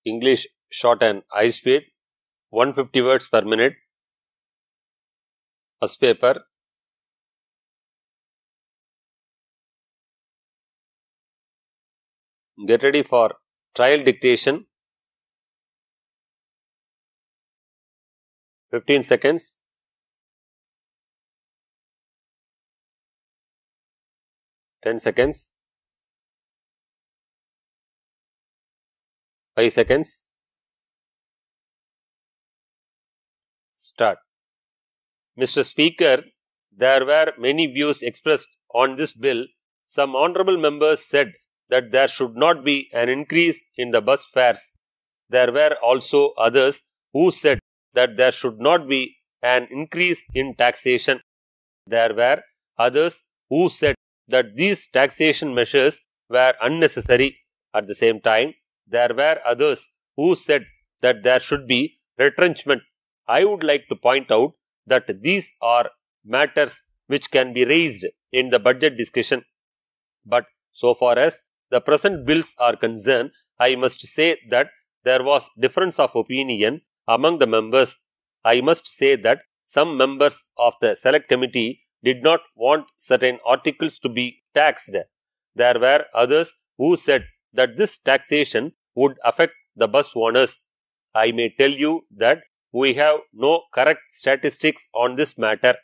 English short and high speed, 150 words per minute. First paper. Get ready for trial dictation. 15 seconds. Ten seconds. 5 seconds. Start. Mr. Speaker, there were many views expressed on this bill. Some honourable members said that there should not be an increase in the bus fares. There were also others who said that there should not be an increase in taxation. There were others who said that these taxation measures were unnecessary. At the same time, there were others who said that there should be retrenchment. I would like to point out that these are matters which can be raised in the budget discussion. But so far as the present bills are concerned, I must say that there was difference of opinion among the members. I must say that some members of the select committee did not want certain articles to be taxed. There were others who said that this taxation would affect the bus owners. I may tell you that we have no correct statistics on this matter.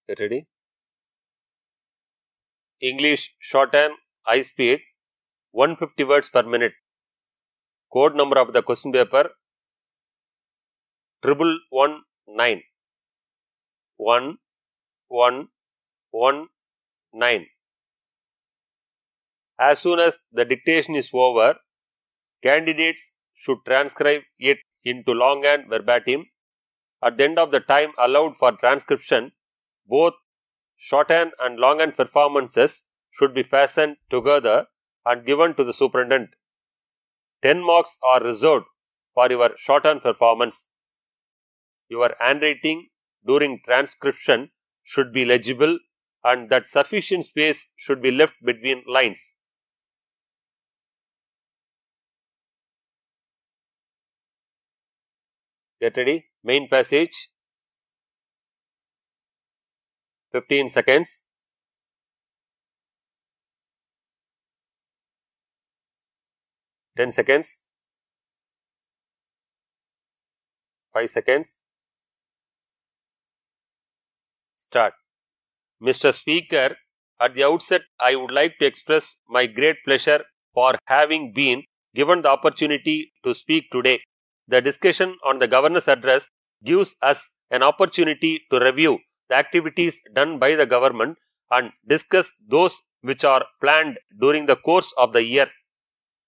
Get ready? English short and high speed, 150 words per minute. Code number of the question paper 1119. 1119. As soon as the dictation is over, candidates should transcribe it into longhand verbatim. At the end of the time allowed for transcription, both shorthand and longhand performances should be fastened together and given to the superintendent. 10 marks are reserved for your shorthand performance. Your handwriting during transcription should be legible and that sufficient space should be left between lines. Get ready? Main passage. 15 seconds. 10 seconds. 5 seconds. Start. Mr. Speaker, at the outset, I would like to express my great pleasure for having been given the opportunity to speak today. The discussion on the Governor's address gives us an opportunity to review the activities done by the government and discuss those which are planned during the course of the year.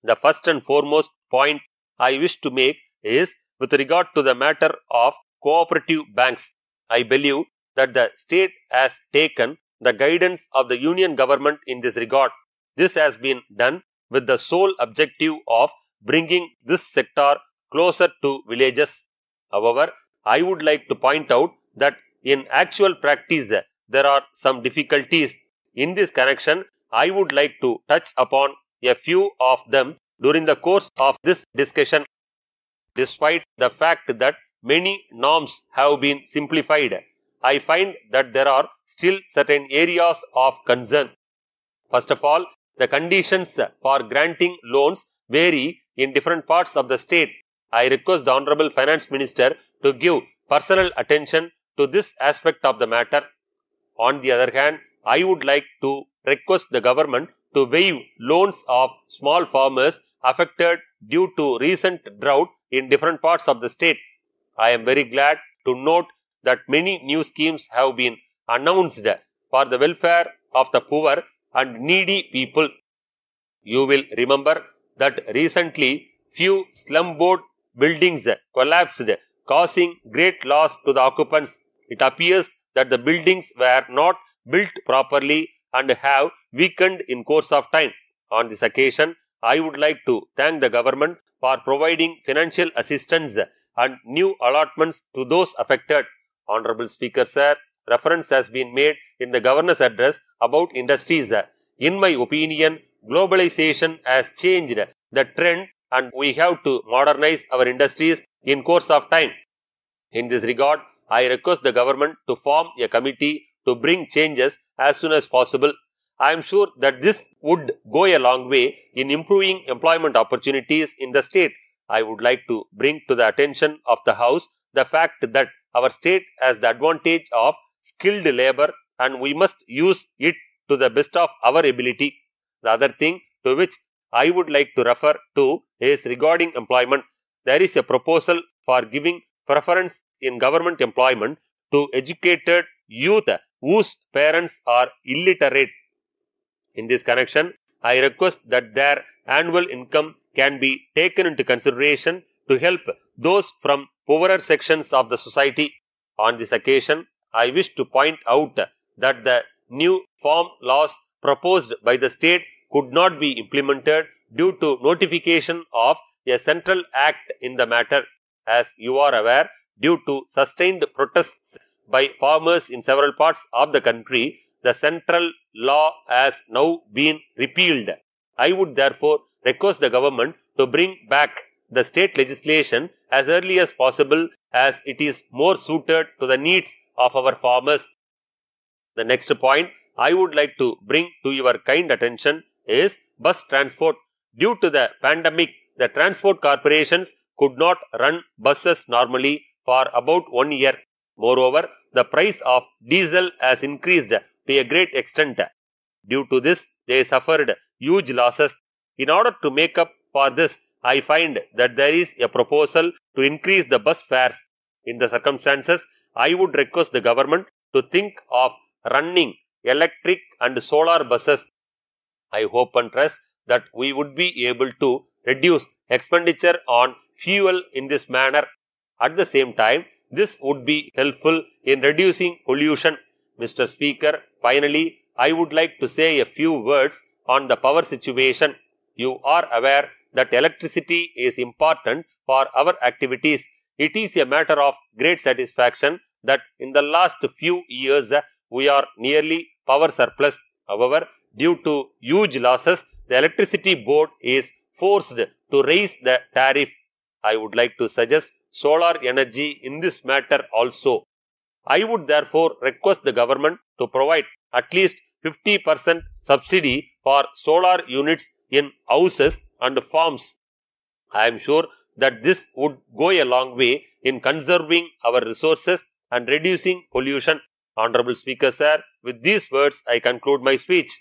The first and foremost point I wish to make is with regard to the matter of cooperative banks. I believe that the state has taken the guidance of the union government in this regard. This has been done with the sole objective of bringing this sector closer to villages. However, I would like to point out that in actual practice, there are some difficulties. In this connection, I would like to touch upon a few of them during the course of this discussion. Despite the fact that many norms have been simplified, I find that there are still certain areas of concern. First of all, the conditions for granting loans vary in different parts of the state. I request the Honorable Finance Minister to give personal attention to this aspect of the matter. On the other hand, I would like to request the government to waive loans of small farmers affected due to recent drought in different parts of the state. I am very glad to note that many new schemes have been announced for the welfare of the poor and needy people. You will remember that recently few slum board buildings collapsed causing great loss to the occupants. It appears that the buildings were not built properly and have weakened in course of time. On this occasion, I would like to thank the government for providing financial assistance and new allotments to those affected. Honorable Speaker Sir, reference has been made in the Governor's address about industries. In my opinion, globalization has changed the trend and we have to modernize our industries in course of time. In this regard, I request the government to form a committee to bring changes as soon as possible. I am sure that this would go a long way in improving employment opportunities in the state. I would like to bring to the attention of the House the fact that our state has the advantage of skilled labor and we must use it to the best of our ability. The other thing to which I would like to refer to is regarding employment. There is a proposal for giving preference in government employment to educated youth whose parents are illiterate. In this connection, I request that their annual income can be taken into consideration to help those from poorer sections of the society. On this occasion, I wish to point out that the new farm laws proposed by the state could not be implemented due to notification of a central act in the matter. As you are aware, due to sustained protests by farmers in several parts of the country, the central law has now been repealed. I would therefore request the government to bring back the state legislation as early as possible as it is more suited to the needs of our farmers. The next point I would like to bring to your kind attention is bus transport. Due to the pandemic, the transport corporations could not run buses normally for about 1 year. Moreover, the price of diesel has increased to a great extent. Due to this, they suffered huge losses. In order to make up for this, I find that there is a proposal to increase the bus fares. In the circumstances, I would request the government to think of running electric and solar buses. I hope and trust that we would be able to reduce expenditure on fuel in this manner. At the same time, this would be helpful in reducing pollution. Mr. Speaker, finally, I would like to say a few words on the power situation. You are aware that electricity is important for our activities. It is a matter of great satisfaction that in the last few years we are nearly power surplus. However, due to huge losses, the electricity board is forced to raise the tariff. I would like to suggest solar energy in this matter also. I would therefore request the government to provide at least 50% subsidy for solar units in houses and farms. I am sure that this would go a long way in conserving our resources and reducing pollution. Honorable Speaker Sir, with these words I conclude my speech.